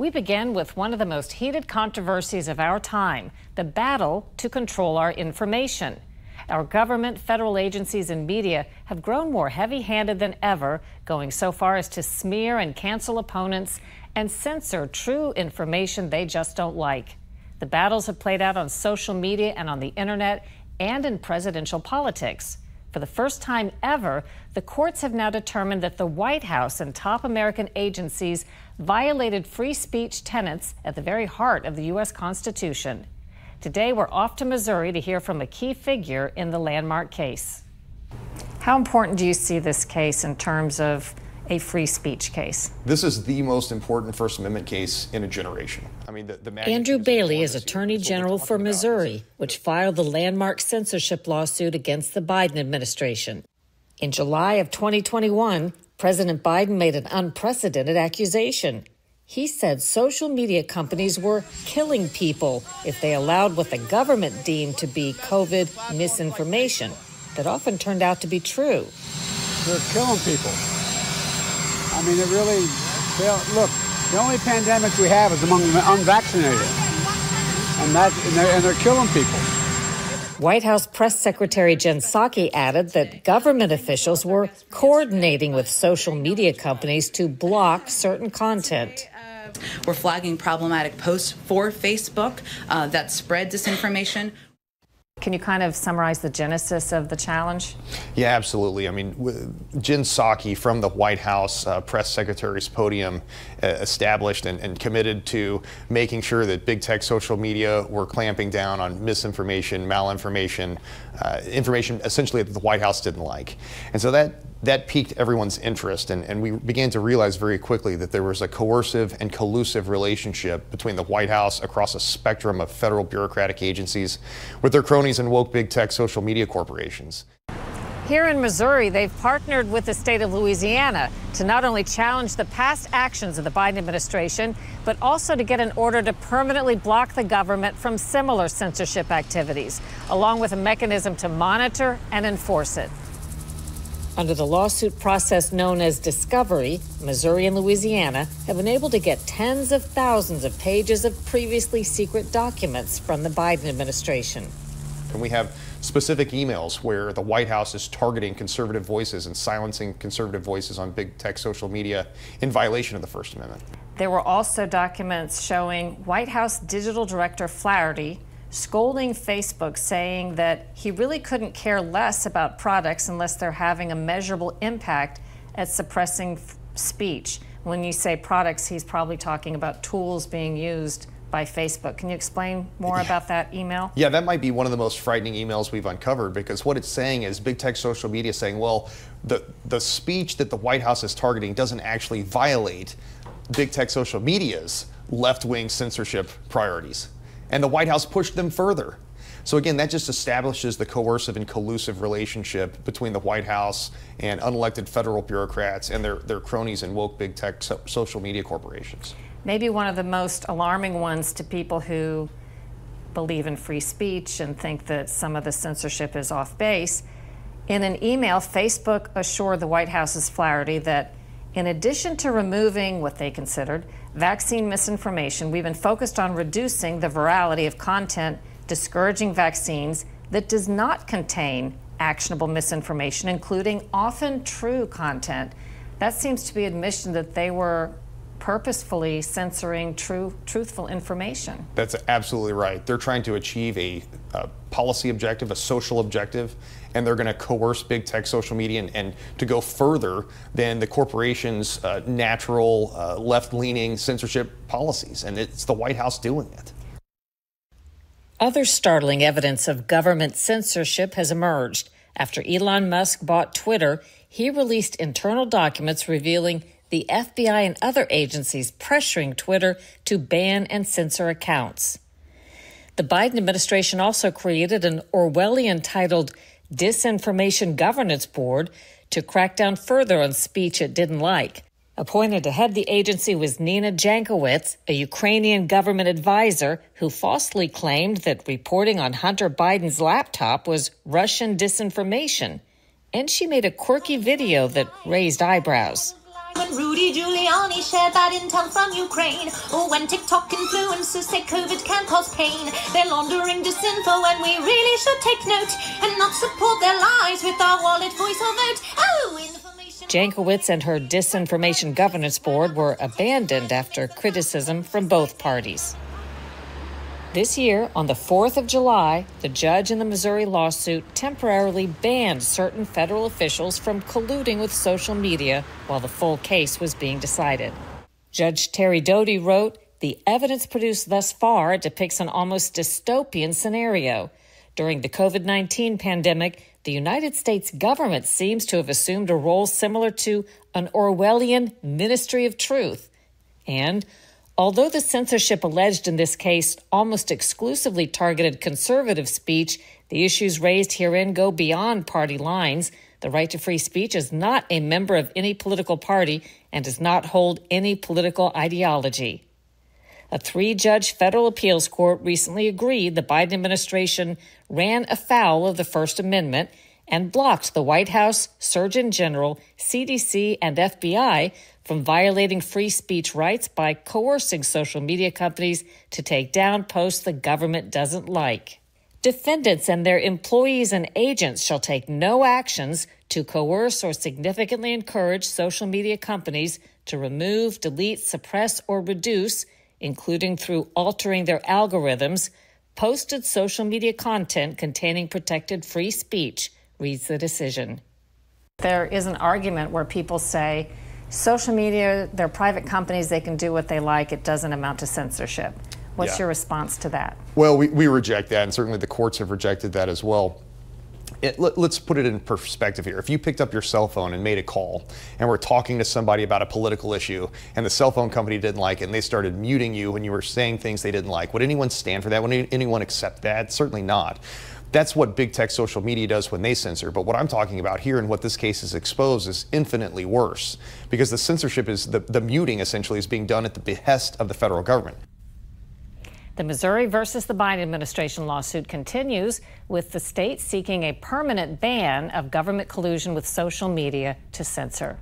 We begin with one of the most heated controversies of our time, the battle to control our information. Our government, federal agencies, and media have grown more heavy-handed than ever, going so far as to smear and cancel opponents and censor true information they just don't like. The battles have played out on social media and on the internet and in presidential politics. For the first time ever, the courts have now determined that the White House and top American agencies violated free speech tenets at the very heart of the U.S. Constitution. Today, we're off to Missouri to hear from a key figure in the landmark case. How important do you see this case in terms of a free speech case? This is the most important First Amendment case in a generation. Andrew Bailey is Attorney General for Missouri, which filed the landmark censorship lawsuit against the Biden administration. In July of 2021, President Biden made an unprecedented accusation. He said social media companies were killing people if they allowed what the government deemed to be COVID misinformation that often turned out to be true. They're killing people. I mean, look, the only pandemic we have is among the unvaccinated, and they're killing people. White House Press Secretary Jen Psaki added that government officials were coordinating with social media companies to block certain content. We're flagging problematic posts for Facebook that spread disinformation. Can you kind of summarize the genesis of the challenge? Yeah, absolutely. I mean, Jen Psaki from the White House press secretary's podium established and committed to making sure that big tech social media were clamping down on misinformation, malinformation, information essentially that the White House didn't like. And so that piqued everyone's interest, and we began to realize very quickly that there was a coercive and collusive relationship between the White House across a spectrum of federal bureaucratic agencies with their cronies and woke big tech social media corporations. Here in Missouri, they've partnered with the state of Louisiana to not only challenge the past actions of the Biden administration, but also to get an order to permanently block the government from similar censorship activities, along with a mechanism to monitor and enforce it. Under the lawsuit process known as discovery, Missouri and Louisiana have been able to get tens of thousands of pages of previously secret documents from the Biden administration. And we have specific emails where the White House is targeting conservative voices and silencing conservative voices on big tech social media in violation of the First Amendment. There were also documents showing White House Digital Director Flaherty scolding Facebook, saying that he really couldn't care less about products unless they're having a measurable impact at suppressing speech. When you say products, he's probably talking about tools being used by Facebook. Can you explain more about that email? Yeah, that might be one of the most frightening emails we've uncovered, because what it's saying is big tech social media saying, well, the speech that the White House is targeting doesn't actually violate big tech social media's left-wing censorship priorities. And the White House pushed them further. So again, that just establishes the coercive and collusive relationship between the White House and unelected federal bureaucrats and their cronies and woke big tech social media corporations. Maybe one of the most alarming ones to people who believe in free speech and think that some of the censorship is off base. In an email, Facebook assured the White House's Flaherty that in addition to removing what they considered vaccine misinformation, we've been focused on reducing the virality of content discouraging vaccines that does not contain actionable misinformation, including often true content. That seems to be admission that they were purposefully censoring truthful information. That's absolutely right. They're trying to achieve a policy objective, a social objective, and they're going to coerce big tech social media and to go further than the corporation's natural left-leaning censorship policies. And it's the White House doing it. Other startling evidence of government censorship has emerged. After Elon Musk bought Twitter, he released internal documents revealing the FBI and other agencies pressuring Twitter to ban and censor accounts. The Biden administration also created an Orwellian titled Disinformation Governance Board to crack down further on speech it didn't like. Appointed to head the agency was Nina Jankowicz, a Ukrainian government advisor who falsely claimed that reporting on Hunter Biden's laptop was Russian disinformation. And she made a quirky video that raised eyebrows. When Rudy Giuliani shared bad intel from Ukraine, or when TikTok influencers say COVID can cause pain, they're laundering disinfo and we really should take note and not support their lies with our wallet, voice or vote. Oh, information. Jankowicz and her Disinformation Governance Board were abandoned after criticism from both parties. This year, on the 4th of July, the judge in the Missouri lawsuit temporarily banned certain federal officials from colluding with social media while the full case was being decided. Judge Terry Doty wrote, "The evidence produced thus far depicts an almost dystopian scenario. During the COVID-19 pandemic, the United States government seems to have assumed a role similar to an Orwellian Ministry of Truth. And although the censorship alleged in this case almost exclusively targeted conservative speech, the issues raised herein go beyond party lines. The right to free speech is not a member of any political party and does not hold any political ideology." A 3-judge federal appeals court recently agreed the Biden administration ran afoul of the First Amendment and blocked the White House, Surgeon General, CDC, and FBI from violating free speech rights by coercing social media companies to take down posts the government doesn't like. Defendants and their employees and agents shall take no actions to coerce or significantly encourage social media companies to remove, delete, suppress, or reduce, including through altering their algorithms, posted social media content containing protected free speech, reads the decision. There is an argument where people say social media, they're private companies, they can do what they like, it doesn't amount to censorship. What's your response to that? Well, we reject that, and certainly the courts have rejected that as well. Let's put it in perspective here. If you picked up your cell phone and made a call and were talking to somebody about a political issue and the cell phone company didn't like it and they started muting you when you were saying things they didn't like, would anyone stand for that? Would anyone accept that? Certainly not. That's what big tech social media does when they censor. But what I'm talking about here and what this case has exposed is infinitely worse, because the censorship is the muting essentially is being done at the behest of the federal government. The Missouri versus the Biden administration lawsuit continues, with the state seeking a permanent ban of government collusion with social media to censor.